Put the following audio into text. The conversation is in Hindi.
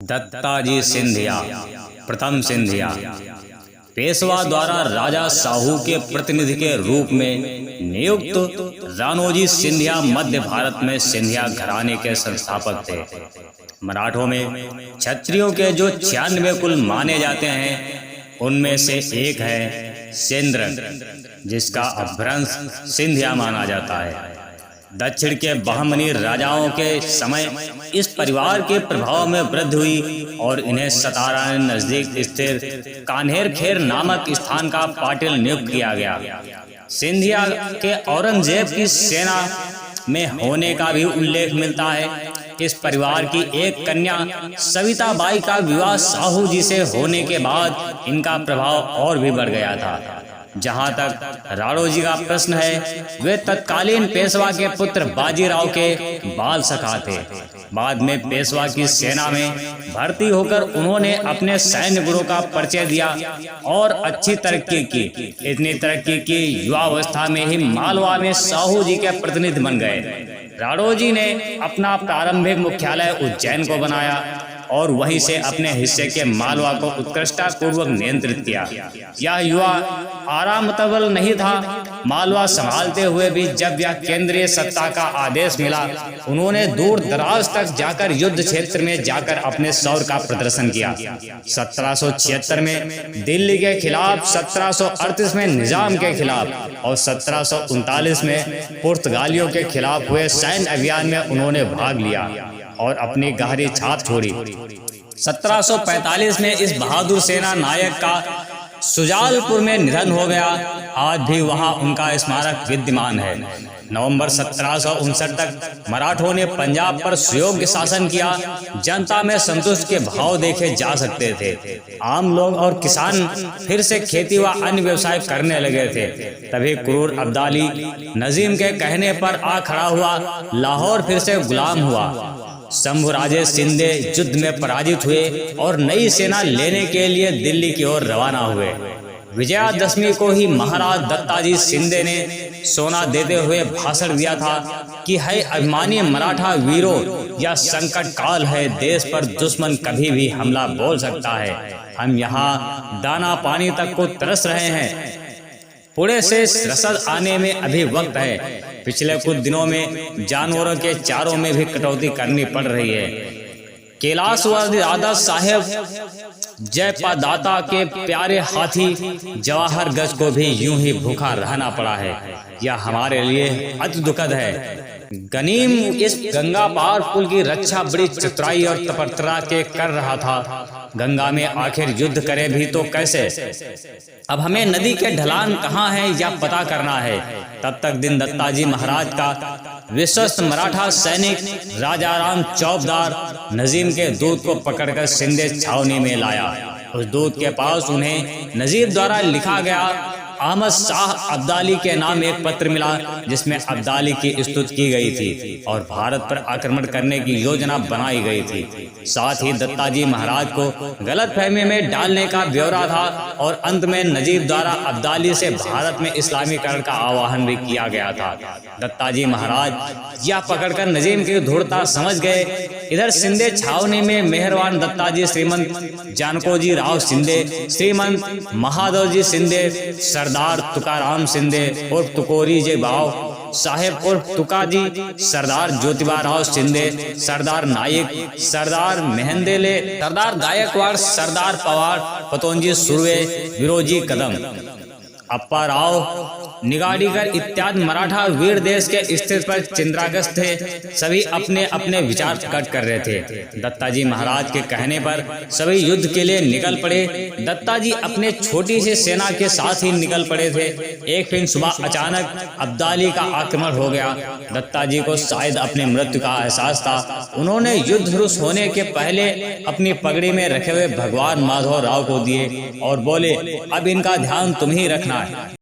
दत्ताजी सिंधिया प्रथम सिंधिया पेशवा द्वारा राजा साहू के प्रतिनिधि के रूप में नियुक्त राणोजी सिंधिया मध्य भारत में सिंधिया घराने के संस्थापक थे। मराठों में क्षत्रियों के जो 96 कुल माने जाते हैं उनमें से एक है सेंद्र, जिसका अपभ्रंश सिंधिया माना जाता है। दक्षिण के बहमनी राजाओं के समय इस परिवार के प्रभाव में वृद्धि हुई और इन्हें सतारा में नजदीक स्थित कान्हेर खेर नामक स्थान का पाटिल नियुक्त किया गया। सिंधिया के औरंगजेब की सेना में होने का भी उल्लेख मिलता है। इस परिवार की एक कन्या सविता बाई का विवाह साहू जी से होने के बाद इनका प्रभाव और भी बढ़ गया था। जहां तक राणोजी का प्रश्न है, वे तत्कालीन पेशवा के पुत्र बाजीराव के बाल सखा थे। बाद में पेशवा की सेना में भर्ती होकर उन्होंने अपने सैन्य गुणों का परिचय दिया और अच्छी तरक्की की। इतनी तरक्की की युवावस्था में ही मालवा में साहू जी के प्रतिनिधि बन गए। राणोजी ने अपना प्रारंभिक मुख्यालय उज्जैन को बनाया और वहीं से अपने हिस्से के मालवा को उत्कृष्टता पूर्वक नियंत्रित किया। यह युवा आरामतबल नहीं था। मालवा संभालते हुए भी जब यह केंद्रीय सत्ता का आदेश मिला, उन्होंने दूर दराज तक जाकर युद्ध क्षेत्र में जाकर अपने शौर्य का प्रदर्शन किया। 1776 में दिल्ली के खिलाफ, 1738 में निजाम के खिलाफ और 1739 में पुर्तगालियों के खिलाफ हुए सैन्य अभियान में उन्होंने भाग लिया और अपनी गहरी छाप छोड़ी। 1745 में इस बहादुर सेना नायक का सुजालपुर में निधन हो गया। आज भी वहां उनका स्मारक विद्यमान है। नवंबर 1759 तक मराठों ने पंजाब पर सुयोग्य शासन किया। जनता में संतुष्ट के भाव देखे जा सकते थे। आम लोग और किसान फिर से खेती व अन्य व्यवसाय करने लगे थे। तभी क्रूर अब्दाली नजीम के कहने पर आ खड़ा हुआ। लाहौर फिर से गुलाम हुआ। शंभुराजे शिंदे युद्ध में पराजित हुए और नई सेना लेने के लिए दिल्ली की ओर रवाना हुए। विजयादशमी को ही महाराज दत्ताजी शिंदे ने सोना देते हुए भाषण दिया था कि है अभिमानी मराठा वीरों, यह संकट काल है, देश पर दुश्मन कभी भी हमला बोल सकता है। हम यहाँ दाना पानी तक को तरस रहे हैं। पुणे से रसद आने में अभी वक्त है। पिछले कुछ दिनों में जानवरों के चारों में भी कटौती करनी पड़ रही है। कैलाशवासी दादा साहेब जयपादाता के प्यारे हाथी जवाहर गज को भी यूं ही भूखा रहना पड़ा है। यह हमारे लिए अति दुखद है। गनीम इस गंगा पार पुल की रक्षा बड़ी चतुराई और तपस्या के कर रहा था। गंगा में आखिर युद्ध करे भी तो कैसे? अब हमें नदी के ढलान कहाँ है यह पता करना है। तब तक दिन दत्ताजी महाराज का विश्वस्त मराठा सैनिक राजाराम चौबदार नजीम के दूत को पकड़कर शिंदे छावनी में लाया। उस दूत के पास उन्हें नजीब द्वारा लिखा गया अहमद शाह अब्दाली के नाम एक पत्र मिला, जिसमें अब्दाली की स्तुति की गई थी और भारत पर आक्रमण करने की योजना बनाई गई थी। साथ ही दत्ताजी महाराज को गलतफहमी में डालने का ब्यौरा था और अंत में नजीब द्वारा अब्दाली से भारत में इस्लामीकरण का आह्वान भी किया गया था। दत्ताजी महाराज यह पकड़कर नजीम की धूर्तता समझ गए। इधर शिंदे छावनी में मेहरबान दत्ताजी श्रीमंत जानकोजी राव शिंदे, श्रीमंत महादेवजी शिंदे, सरदार तुकाराम शिंदे और तुकोरी जे बाव साहेब और तुकाजी, सरदार ज्योतिबा राव शिंदे, सरदार नायक, सरदार मेहंदेले, सरदार गायकवाड़, सरदार पवार, पतोंजी सुर्वे, विरोजी कदम, अप्पा राव निगाड़ीकर इत्यादि मराठा वीर देश के स्थिति पर चिंताग्रस्त थे। सभी अपने अपने विचार प्रकट कर रहे थे। दत्ताजी महाराज के कहने पर सभी युद्ध के लिए निकल पड़े। दत्ताजी अपने छोटी सी सेना के साथ ही निकल पड़े थे। एक दिन सुबह अचानक अब्दाली का आक्रमण हो गया। दत्ताजी को शायद अपनी मृत्यु का एहसास था। उन्होंने युद्ध शुरू होने के पहले अपनी पगड़ी में रखे हुए भगवान माधव राव को दिए और बोले, अब इनका ध्यान तुम ही रखना है।